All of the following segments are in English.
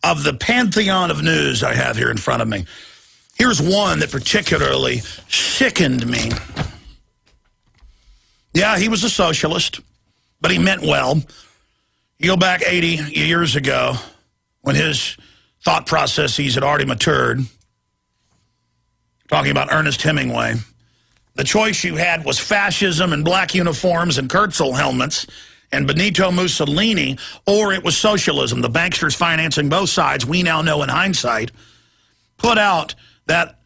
of the pantheon of news I have here in front of me, here's one that particularly sickened me. Yeah, he was a socialist, but he meant well. You go back 80 years ago when his thought processes had already matured, talking about Ernest Hemingway. The choice you had was fascism and black uniforms and Kurtzel helmets and Benito Mussolini, or it was socialism. The banksters financing both sides, we now know in hindsight, put out that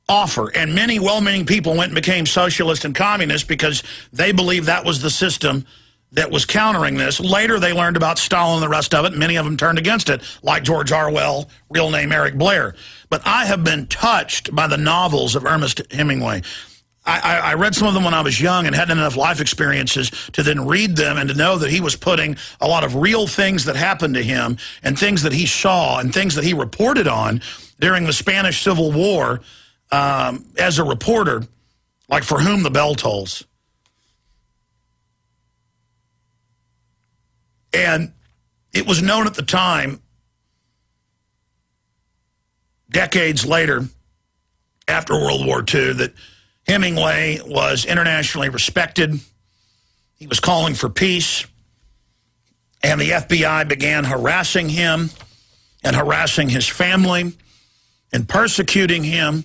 offer. And many well-meaning people went and became socialist and communist because they believed that was the system that was countering this. Later, they learned about Stalin and the rest of it. Many of them turned against it, like George Orwell, real name Eric Blair. But I have been touched by the novels of Ernest Hemingway. I read some of them when I was young and hadn't enough life experiences to then read them and to know that he was putting a lot of real things that happened to him and things that he saw and things that he reported on during the Spanish Civil War as a reporter, like For Whom the Bell Tolls. And it was known at the time, decades later, after World War II, that Hemingway was internationally respected. He was calling for peace. And the FBI began harassing him and harassing his family and persecuting him.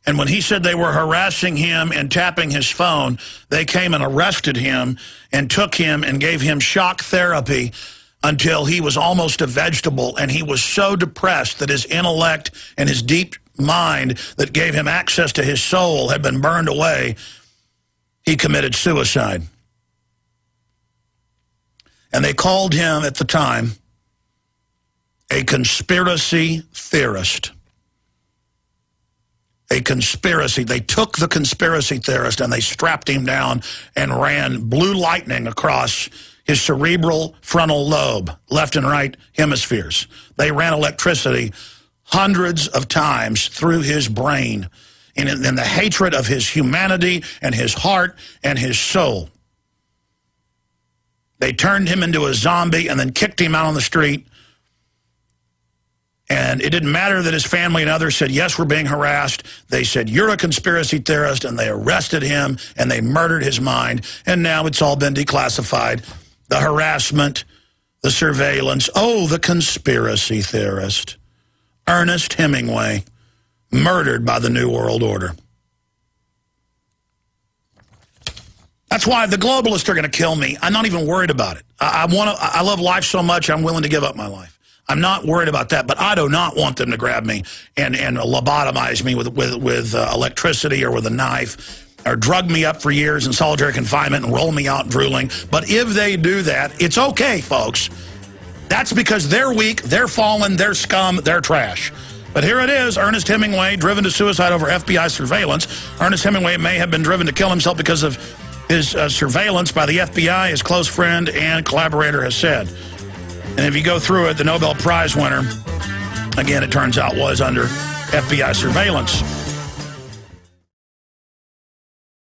And when he said they were harassing him and tapping his phone, they came and arrested him and took him and gave him shock therapy until he was almost a vegetable. And he was so depressed that his intellect and his deep mind that gave him access to his soul had been burned away. He committed suicide. And they called him at the time a conspiracy theorist. A conspiracy. They took the conspiracy theorist and they strapped him down and ran blue lightning across his cerebral frontal lobe, left and right hemispheres. They ran electricity hundreds of times through his brain in the hatred of his humanity and his heart and his soul. They turned him into a zombie and then kicked him out on the street. And it didn't matter that his family and others said, yes, we're being harassed. They said, you're a conspiracy theorist, and they arrested him, and they murdered his mind. And now it's all been declassified. The harassment, the surveillance. Oh, the conspiracy theorist. Ernest Hemingway, murdered by the New World Order. That's why the globalists are going to kill me. I'm not even worried about it. I love life so much, I'm willing to give up my life. I'm not worried about that, but I do not want them to grab me and lobotomize me with electricity or with a knife or drug me up for years in solitary confinement and roll me out drooling. But if they do that, it's okay, folks. That's because they're weak, they're fallen, they're scum, they're trash. But here it is, Ernest Hemingway driven to suicide over FBI surveillance. Ernest Hemingway may have been driven to kill himself because of his surveillance by the FBI, his close friend and collaborator has said. And if you go through it, the Nobel Prize winner, again, it turns out, was under FBI surveillance.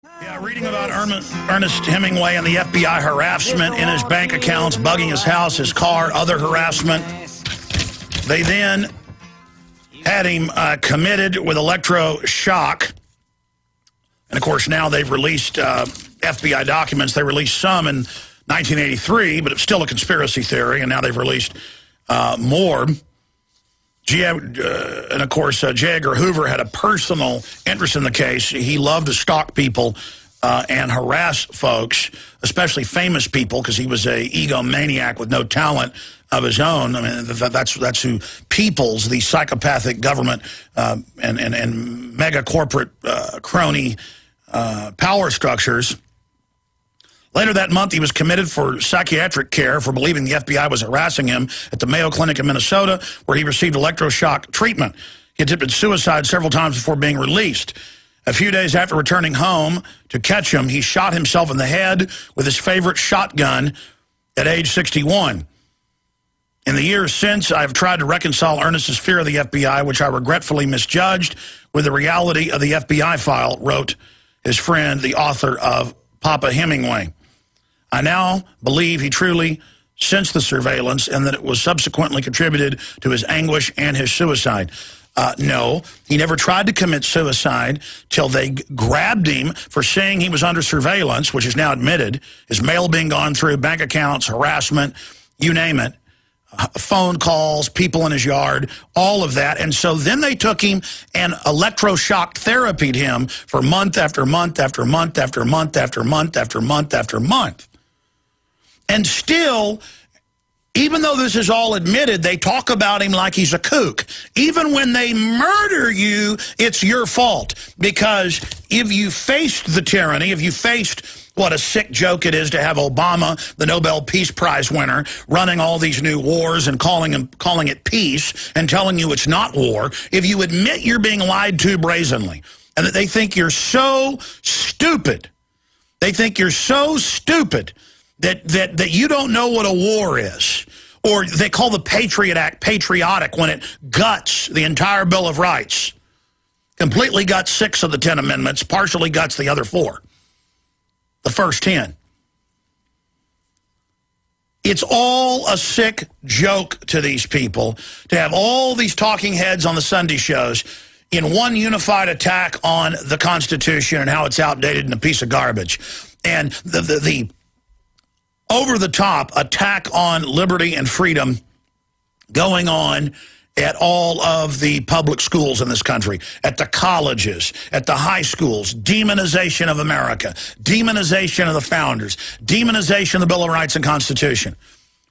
Yeah, reading about Ernest Hemingway and the FBI harassment in his bank accounts, bugging his house, his car, other harassment. They then had him committed with electroshock. And, of course, now they've released FBI documents. They released some in 1983, but it's still a conspiracy theory, and now they've released more. And, of course, J. Edgar Hoover had a personal interest in the case. He loved to stalk people and harass folks, especially famous people, because he was a egomaniac with no talent of his own. I mean, that's who peoples the psychopathic government and mega corporate crony power structures. Later that month, he was committed for psychiatric care for believing the FBI was harassing him at the Mayo Clinic in Minnesota, where he received electroshock treatment. He attempted suicide several times before being released. A few days after returning home to catch him, he shot himself in the head with his favorite shotgun at age 61. In the years since, I have tried to reconcile Ernest's fear of the FBI, which I regretfully misjudged, with the reality of the FBI file, wrote his friend, the author of Papa Hemingway. I now believe he truly since the surveillance, and that it was subsequently contributed to his anguish and his suicide. No, he never tried to commit suicide till they grabbed him for saying he was under surveillance, which is now admitted, his mail being gone through, bank accounts, harassment, you name it, phone calls, people in his yard, all of that. And so then they took him and electroshock therapied him for month after month after month after month after month after month after month. And still, even though this is all admitted, they talk about him like he's a kook. Even when they murder you, it's your fault. Because if you faced the tyranny, if you faced what a sick joke it is to have Obama, the Nobel Peace Prize winner, running all these new wars and calling it peace and telling you it's not war, if you admit you're being lied to brazenly and that they think you're so stupid, they think you're so stupid that you don't know what a war is. Or they call the Patriot Act patriotic when it guts the entire Bill of Rights. Completely guts 6 of the 10 amendments, partially guts the other 4. The first 10. It's all a sick joke to these people to have all these talking heads on the Sunday shows in one unified attack on the Constitution and how it's outdated and a piece of garbage. And the over-the-top attack on liberty and freedom going on at all of the public schools in this country, at the colleges, at the high schools, demonization of America, demonization of the founders, demonization of the Bill of Rights and Constitution,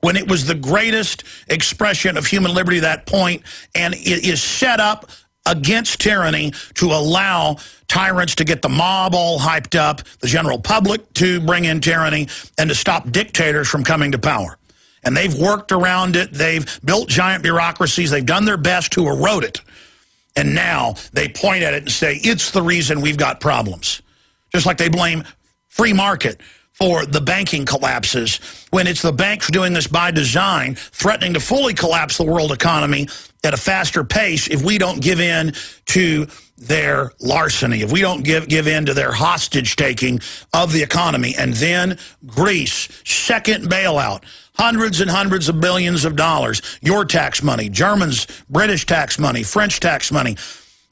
when it was the greatest expression of human liberty at that point, and it is set up against tyranny to allow tyrants to get the mob all hyped up, the general public to bring in tyranny, and to stop dictators from coming to power. And they've worked around it. They've built giant bureaucracies. They've done their best to erode it. And now they point at it and say, it's the reason we've got problems. Just like they blame free market for the banking collapses, when it's the banks doing this by design, threatening to fully collapse the world economy at a faster pace if we don't give in to their larceny, if we don't give in to their hostage-taking of the economy. And then Greece, second bailout, hundreds and hundreds of billions of dollars, your tax money, Germans, British tax money, French tax money.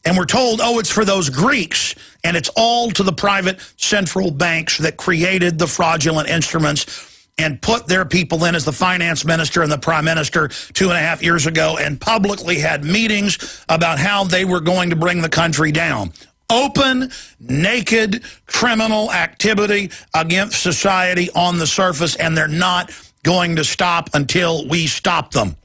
And we're told, oh, it's for those Greeks, and it's all to the private central banks that created the fraudulent instruments and put their people in as the finance minister and the prime minister 2.5 years ago and publicly had meetings about how they were going to bring the country down. Open, naked, criminal activity against society on the surface, and they're not going to stop until we stop them.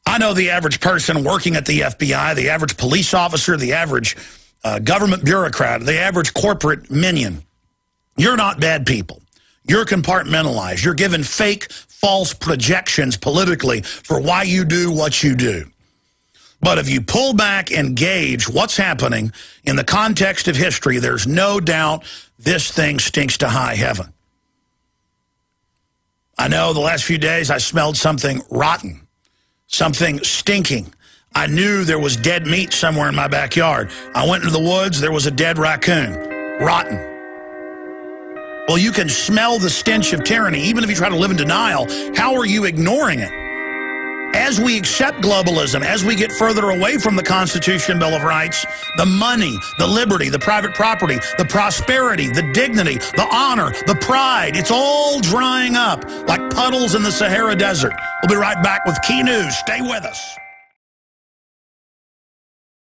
I know the average person working at the FBI, the average police officer, the average government bureaucrat, the average corporate minion. You're not bad people. You're compartmentalized. You're given fake, false projections politically for why you do what you do. But if you pull back and gauge what's happening in the context of history, there's no doubt this thing stinks to high heaven. I know the last few days I smelled something rotten, something stinking. I knew there was dead meat somewhere in my backyard. I went into the woods, there was a dead raccoon, rotten. Well, you can smell the stench of tyranny, even if you try to live in denial. How are you ignoring it? As we accept globalism, as we get further away from the Constitution, Bill of Rights, the money, the liberty, the private property, the prosperity, the dignity, the honor, the pride, it's all drying up like puddles in the Sahara Desert. We'll be right back with key news. Stay with us.